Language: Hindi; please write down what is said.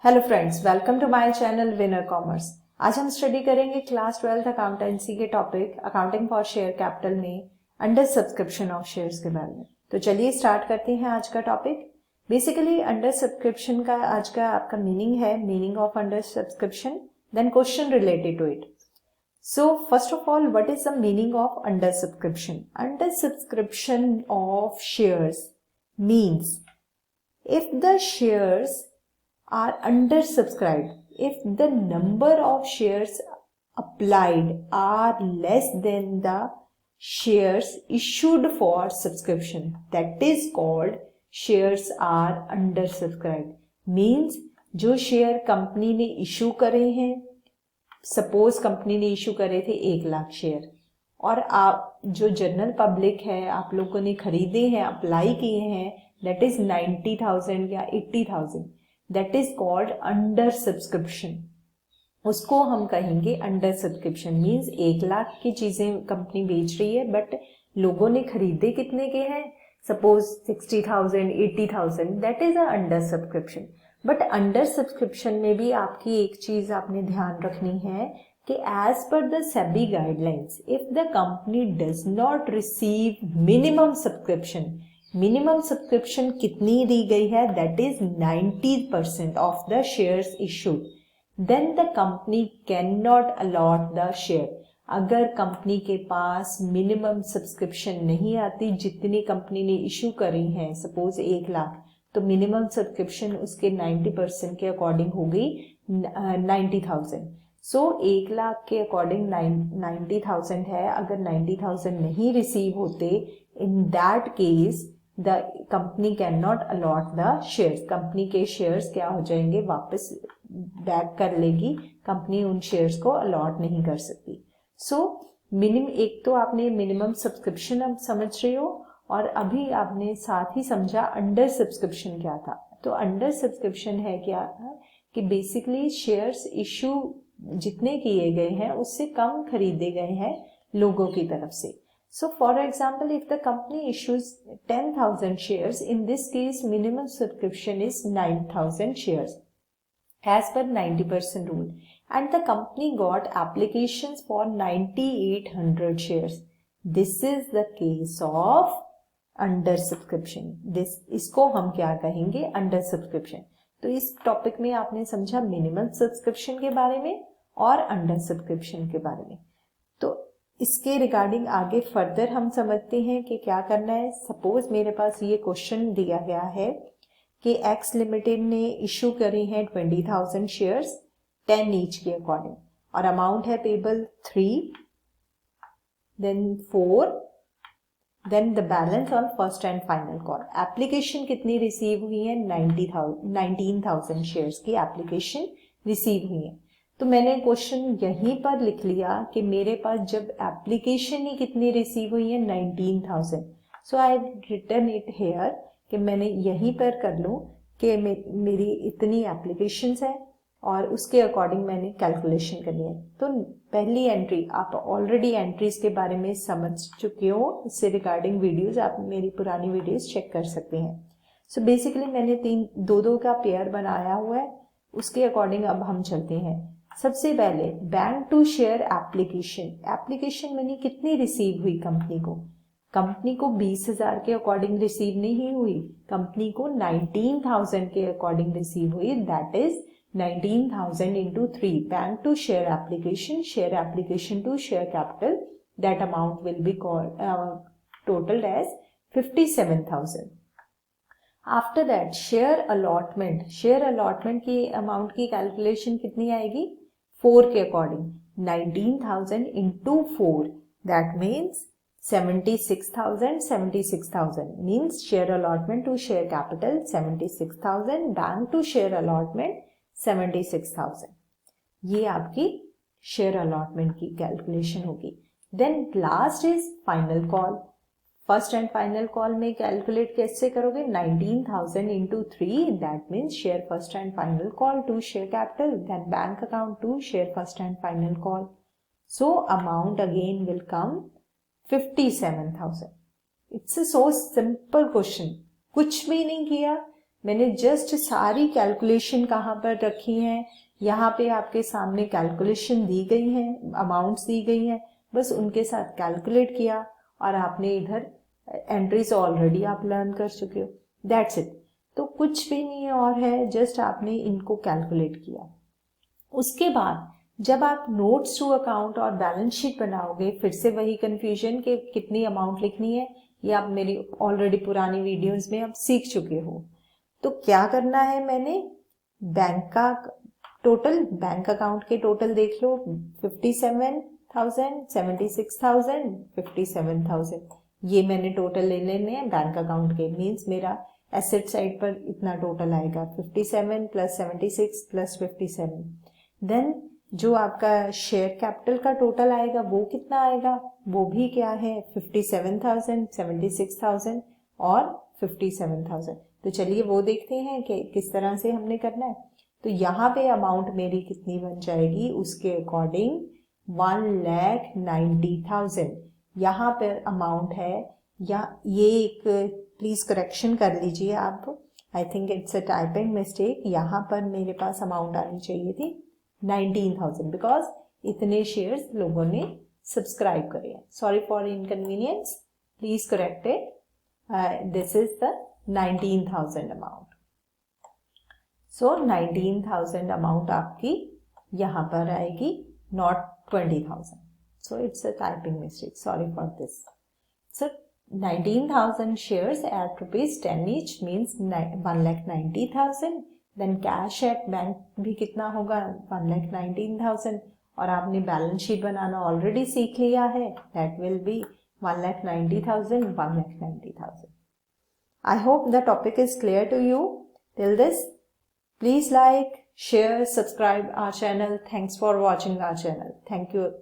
Hello friends, welcome to my channel winner commerce. आज हम स्टडी करेंगे क्लास 12 अकाउंटेंसी के topic accounting for share capital में अंडर सब्सक्रिप्शन ऑफ शेयर्स के बारे में। तो चलिए स्टार्ट करते हैं आज का टॉपिक। बेसिकली अंडर सब्सक्रिप्शन का आज का आपका मीनिंग है, meaning of under subscription, then question related to it. So first of all, what is the meaning of under subscription? Under subscription of shares means if the shares are undersubscribed, if the number of shares applied are less than the shares issued for subscription, that is called shares are undersubscribed. Means जो शेयर कंपनी ने इशू करे हैं, सपोज कंपनी ने इशू करे थे 1,00,000 शेयर और आप जो जनरल पब्लिक है आप लोगों ने खरीदे हैं, अप्लाई किए हैं, दैट इज 90,000 या 80,000, that is called under subscription. उसको हम कहेंगे अंडर सब्सक्रिप्शन। मीन्स 1,00,000 की चीजें कंपनी बेच रही है बट लोगों ने खरीदे कितने के हैं, suppose 60,000, 80,000, that is a under subscription. But under subscription में भी आपकी एक चीज आपने ध्यान रखनी है कि as per the SEBI guidelines, if the company does not receive minimum subscription, minimum subscription कितनी दी गई है, that is 90% of the shares issued, then the company can not allot the share. अगर कंपनी के पास मिनिमम सब्सक्रिप्शन नहीं आती, जितनी कंपनी ने इशू करी है, सपोज 1,00,000, तो मिनिमम सब्सक्रिप्शन उसके 90% के अकॉर्डिंग हो गई 90,000। सो 1,00,000 के अकॉर्डिंग 90,000 है। अगर 90,000 नहीं रिसीव होते, in that case the company can not allot the shares. Company के शेयर्स क्या हो जाएंगे, वापस बैक कर लेगी, कंपनी उन शेयर्स को अलॉट नहीं कर सकती। सो मिनिमम, एक तो आपने मिनिमम सब्सक्रिप्शन अब समझ रहे हो और अभी आपने साथ ही समझा अंडर सब्सक्रिप्शन क्या था। तो अंडर सब्सक्रिप्शन है क्या कि बेसिकली शेयर्स इशू जितने किए गए हैं उससे कम खरीदे गए हैं लोगों की तरफ से। So for example, if the company issues 10,000 shares, in this case minimum subscription is 9,000 shares as per 90% rule, and the company got applications for 9,800 shares. This is the case of under subscription. इसको हम क्या कहेंगे, अंडर सब्सक्रिप्शन। तो इस टॉपिक में आपने समझा मिनिमम सब्सक्रिप्शन के बारे में और अंडर सब्सक्रिप्शन के बारे में। तो इसके रिगार्डिंग आगे फर्दर हम समझते हैं कि क्या करना है। सपोज मेरे पास ये क्वेश्चन दिया गया है कि एक्स लिमिटेड ने इशू करी हैं 20,000 शेयर्स 10 ईच के अकॉर्डिंग और अमाउंट है payable 3, then 4, then the balance on first and final call. Application कितनी रिसीव हुई है, 19,000 शेयर्स की एप्लीकेशन रिसीव हुई है। तो मैंने क्वेश्चन यहीं पर लिख लिया कि मेरे पास जब एप्लीकेशन ही कितनी रिसीव हुई है, 19,000, सो आई रिटर्न इट हेयर कि मैंने यहीं पर कर लूँ कि मेरी इतनी एप्लीकेशंस है और उसके अकॉर्डिंग मैंने कैलकुलेशन करनी है। तो पहली एंट्री, आप ऑलरेडी एंट्रीज के बारे में समझ चुके हो, इससे रिगार्डिंग वीडियोस आप मेरी पुरानी वीडियोस चेक कर सकते हैं। सो बेसिकली मैंने 2-2 का पेयर बनाया हुआ है, उसके अकॉर्डिंग अब हम चलते हैं। सबसे पहले bank to share application. Application money कितनी रिसीव हुई कंपनी को, कंपनी को 20,000 के अकॉर्डिंग रिसीव नहीं हुई, कंपनी को 19,000 के अकॉर्डिंग रिसीव हुई, that is 19,000 into 3 bank to share application to share capital, that amount will be totalled as 57,000। After that share allotment की अमाउंट की कैलकुलेशन कितनी आएगी, 4 के according, 19,000 into 4, that means 76,000 means share allotment to share capital 76,000, bank to share allotment 76,000। ये आपकी शेयर अलॉटमेंट की कैलकुलेशन होगी। Then last is final call. First and final call में कैलकुलेट कैसे करोगे, 19,000 into 3, that means share first and final call to share capital, then bank account to share first and final call. So amount again will come 57,000। It's a so simple question, कुछ भी नहीं किया, मैंने जस्ट सारी कैलकुलेशन कहाँ पर रखी हैं, यहाँ पे आपके सामने कैलकुलेशन दी गई हैं, अमाउंट्स दी गई हैं, बस उनके साथ कैलकुलेट किया और आपने इधर एंट्रीज ऑलरेडी आप लर्न कर चुके हो, दैट्स इट। तो कुछ भी नहीं और है, जस्ट आपने इनको कैलकुलेट किया। उसके बाद जब आप नोट्स टू अकाउंट और बैलेंस शीट बनाओगे, फिर से वही कंफ्यूजन कि कितनी अमाउंट लिखनी है, ये आप मेरी ऑलरेडी पुरानी वीडियोस में आप सीख चुके हो। तो क्या करना है, मैंने बैंक का टोटल, बैंक अकाउंट के टोटल देख लो, 57,000, 76,000, 57,000, ये मैंने टोटल ले लेने हैं बैंक अकाउंट के। मीन्स मेरा एसेट साइड पर इतना टोटल आएगा, 57 प्लस 76 प्लस 57। देन जो आपका शेयर कैपिटल का टोटल आएगा वो कितना आएगा, वो भी क्या है, 57,000, 76,000 और 57,000। तो चलिए वो देखते हैं कि किस तरह से हमने करना है। तो यहाँ पे अमाउंट मेरी कितनी बन जाएगी, उसके अकॉर्डिंग 1,90,000 यहाँ पर अमाउंट है। या ये एक प्लीज करेक्शन कर लीजिए आप, I think it's a typing mistake. यहाँ पर मेरे पास अमाउंट आनी चाहिए थी 19,000 बिकॉज इतने शेयर्स लोगों ने सब्सक्राइब करे। Sorry for inconvenience, please correct it. This is the 19,000 amount. So 19,000 amount आपकी यहाँ पर आएगी, not 20,000। So it's a typing mistake, sorry for this. So 19,000 shares at rupees 10 each means 1,90,000. Then cash at bank भी कितना होगा, 1,19,000। और आपने बैलेंस शीट बनाना ऑलरेडी सीख लिया है, that will be 1,90,000, 1,90,000। I hope the topic is clear to you. Till this, please like, share, subscribe our channel. Thanks for watching our channel. Thank you.